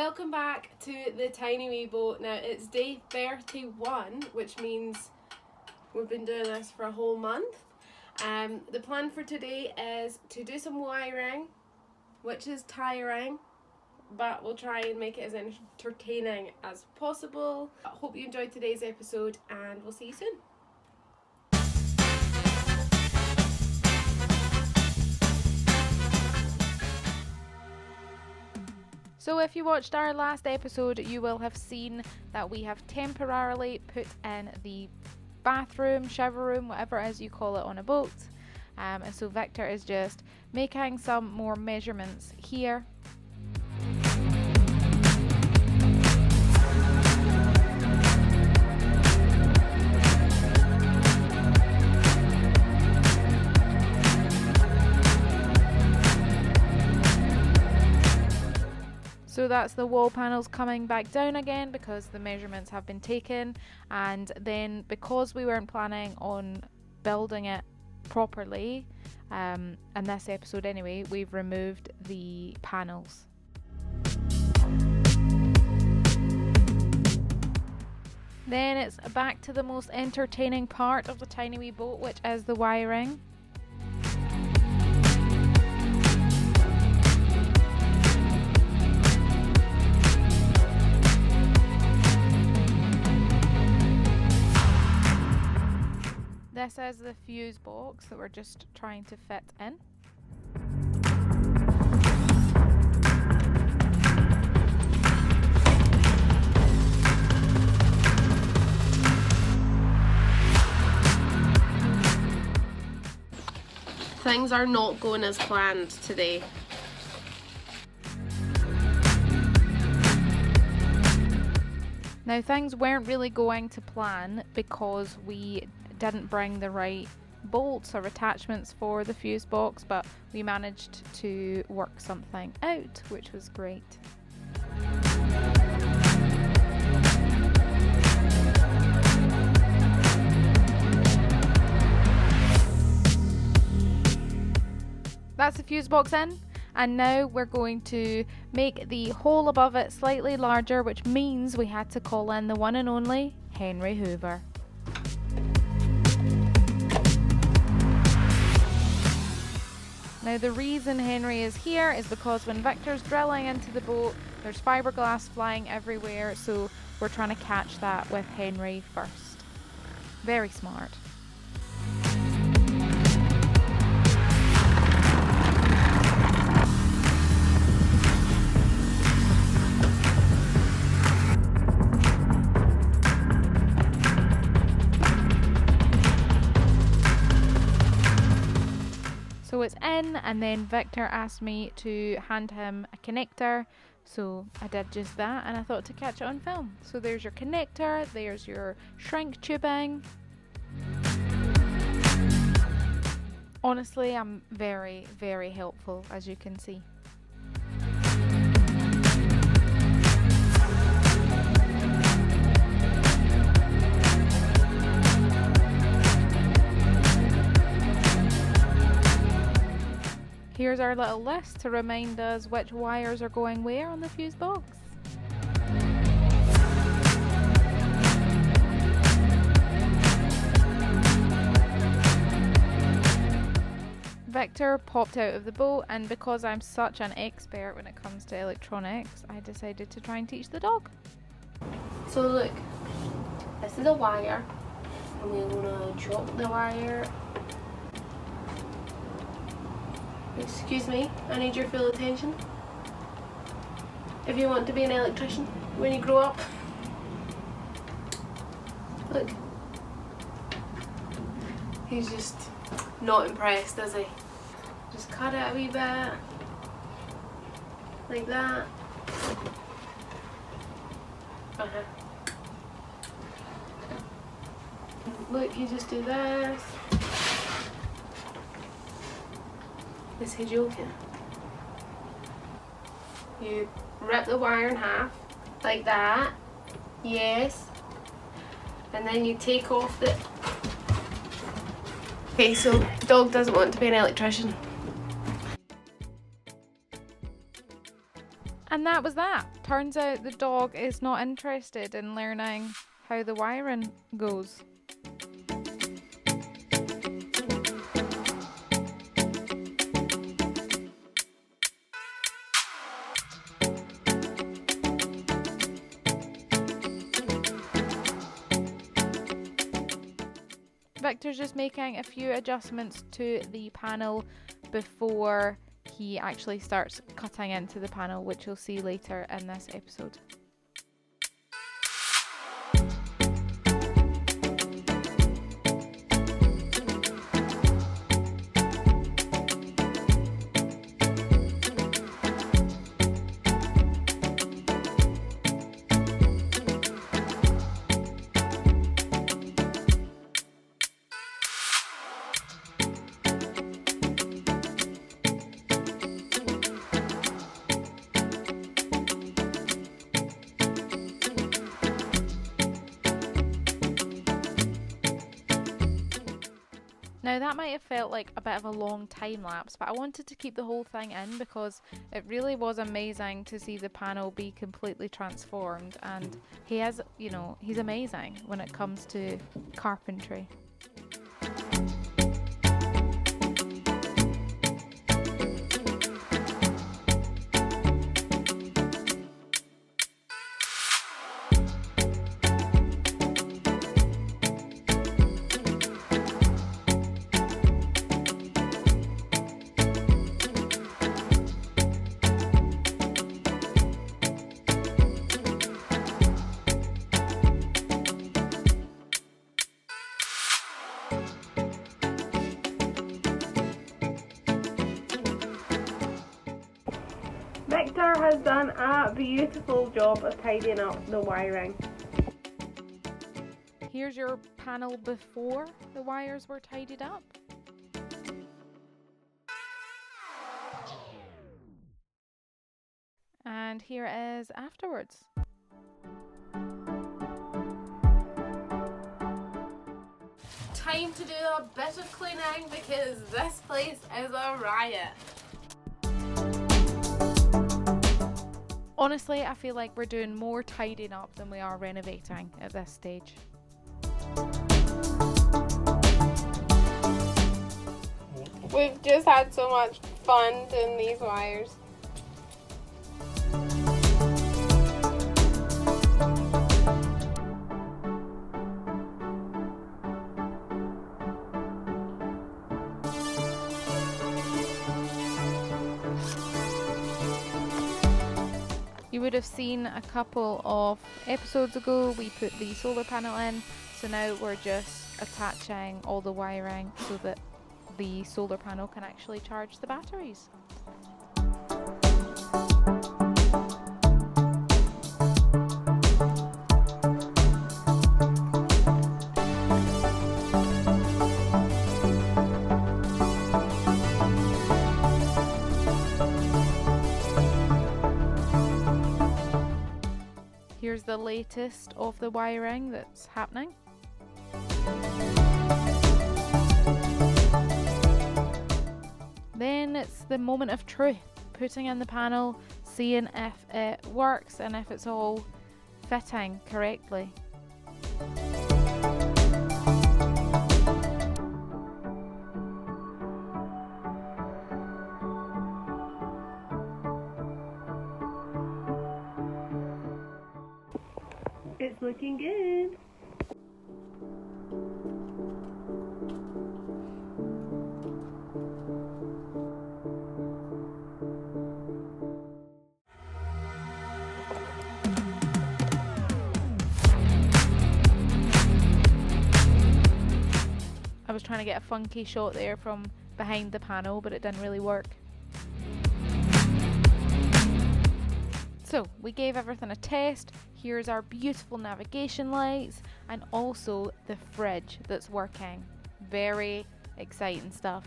Welcome back to the tiny wee boat. Now it's day 31, which means we've been doing this for a whole month. The plan for today is to do some wiring, which is tiring, but we'll try and make it as entertaining as possible. I hope you enjoyed today's episode and we'll see you soon. So if you watched our last episode, you will have seen that we have temporarily put in the bathroom, shower room, whatever it is you call it on a boat. And so Victor is just making some more measurements here. So that's the wall panels coming back down again because the measurements have been taken, and then because we weren't planning on building it properly, in this episode anyway, we've removed the panels. Then it's back to the most entertaining part of the tiny wee boat, which is the wiring. This is the fuse box that we're just trying to fit in. Things are not going as planned today. Now things weren't really going to plan because we didn't bring the right bolts or attachments for the fuse box, but we managed to work something out, which was great. That's the fuse box in, and now we're going to make the hole above it slightly larger, which means we had to call in the one and only Henry Hoover. Now the reason Henry is here is because when Victor's drilling into the boat, there's fiberglass flying everywhere, so we're trying to catch that with Henry first. Very smart. So it's in, and then Victor asked me to hand him a connector, so I did just that, and I thought to catch it on film. So there's your connector, there's your shrink tubing. Honestly, I'm very, very helpful, as you can see. Here's our little list to remind us which wires are going where on the fuse box. Victor popped out of the boat, and because I'm such an expert when it comes to electronics, I decided to try and teach the dog. So look, this is a wire, and we're going to drop the wire. Excuse me, I need your full attention. If you want to be an electrician when you grow up. Look. He's just not impressed, is he? Just cut it a wee bit. Like that. Look, you just do this. Is he joking? You rip the wire in half, like that. Yes. And then you take off the... Okay, so dog doesn't want to be an electrician. And that was that. Turns out the dog is not interested in learning how the wiring goes. Victor's just making a few adjustments to the panel before he actually starts cutting into the panel, which you'll see later in this episode. Now that might have felt like a bit of a long time lapse, but I wanted to keep the whole thing in because it really was amazing to see the panel be completely transformed, and he is, he's amazing when it comes to carpentry. Victor has done a beautiful job of tidying up the wiring. Here's your panel before the wires were tidied up. And here it is afterwards. Time to do a bit of cleaning because this place is a riot. Honestly, I feel like we're doing more tidying up than we are renovating at this stage. We've just had so much fun doing these wires. You would have seen a couple of episodes ago we put the solar panel in, so now we're just attaching all the wiring so that the solar panel can actually charge the batteries. Here's the latest of the wiring that's happening. Then it's the moment of truth, putting in the panel, seeing if it works and if it's all fitting correctly. It's looking good. I was trying to get a funky shot there from behind the panel, but it didn't really work. So we gave everything a test. Here's our beautiful navigation lights and also the fridge that's working. Very exciting stuff.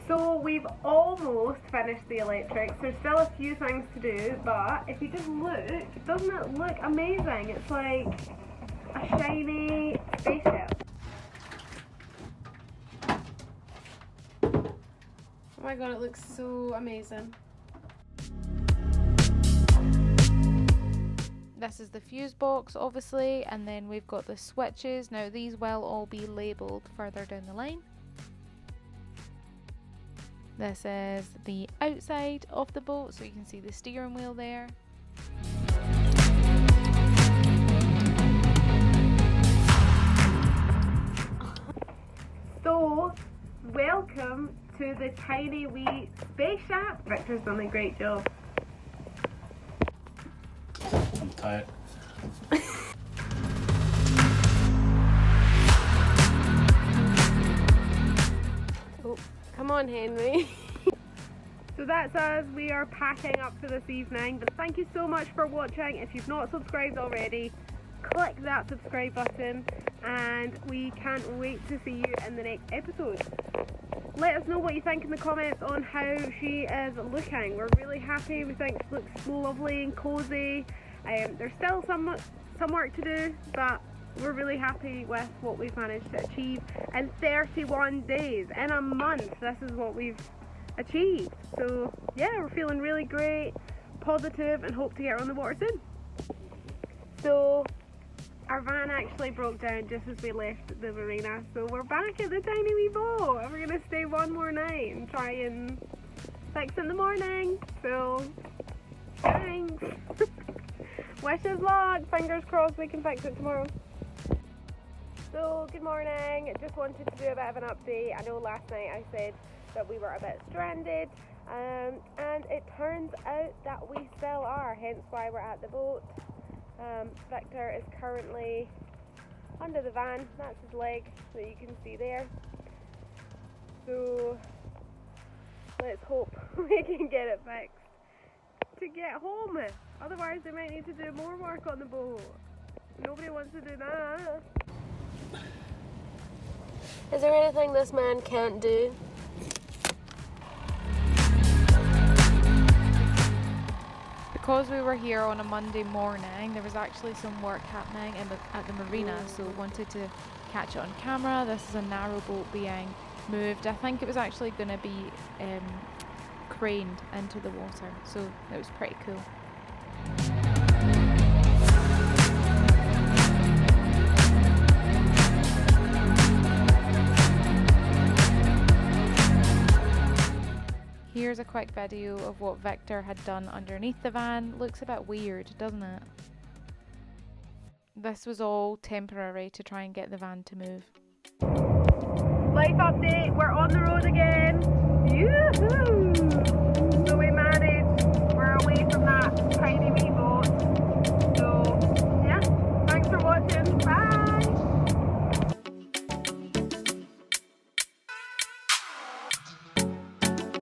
So we've almost finished the electrics. There's still a few things to do, but if you just look, doesn't it look amazing? It's like a shiny spaceship. Oh my god, it looks so amazing. This is the fuse box, obviously, and then we've got the switches. Now these will all be labelled further down the line. This is the outside of the boat, so you can see the steering wheel there. So, welcome to the tiny wee spaceship. Victor's done a great job. I'm tired. Oh, come on, Henry. So that's us. We are packing up for this evening. But thank you so much for watching. If you've not subscribed already, click that subscribe button, and we can't wait to see you in the next episode. Let us know what you think in the comments on how she is looking. We're really happy. We think she looks lovely and cozy. There's still some work to do, but we're really happy with what we've managed to achieve in 31 days. In a month, this is what we've achieved. So yeah, we're feeling really great, positive, and hope to get her on the water soon. So our van actually broke down just as we left the marina, so we're back at the tiny wee boat, and we're going to stay one more night and try and fix it in the morning. So thanks. Wish us luck, fingers crossed we can fix it tomorrow. So good morning, just wanted to do a bit of an update. I know last night I said that we were a bit stranded, and it turns out that we still are, hence why we're at the boat. Victor is currently under the van, that's his leg that you can see there. So let's hope we can get it fixed to get home, otherwise they might need to do more work on the boat. Nobody wants to do that. Is there anything this man can't do? Because we were here on a Monday morning, there was actually some work happening at the marina, so wanted to catch it on camera. This is a narrow boat being moved. I think it was actually going to be craned into the water, so it was pretty cool. Here's a quick video of what Victor had done underneath the van. Looks a bit weird, doesn't it? This was all temporary to try and get the van to move. Life update, we're on the road again. Yoo-hoo!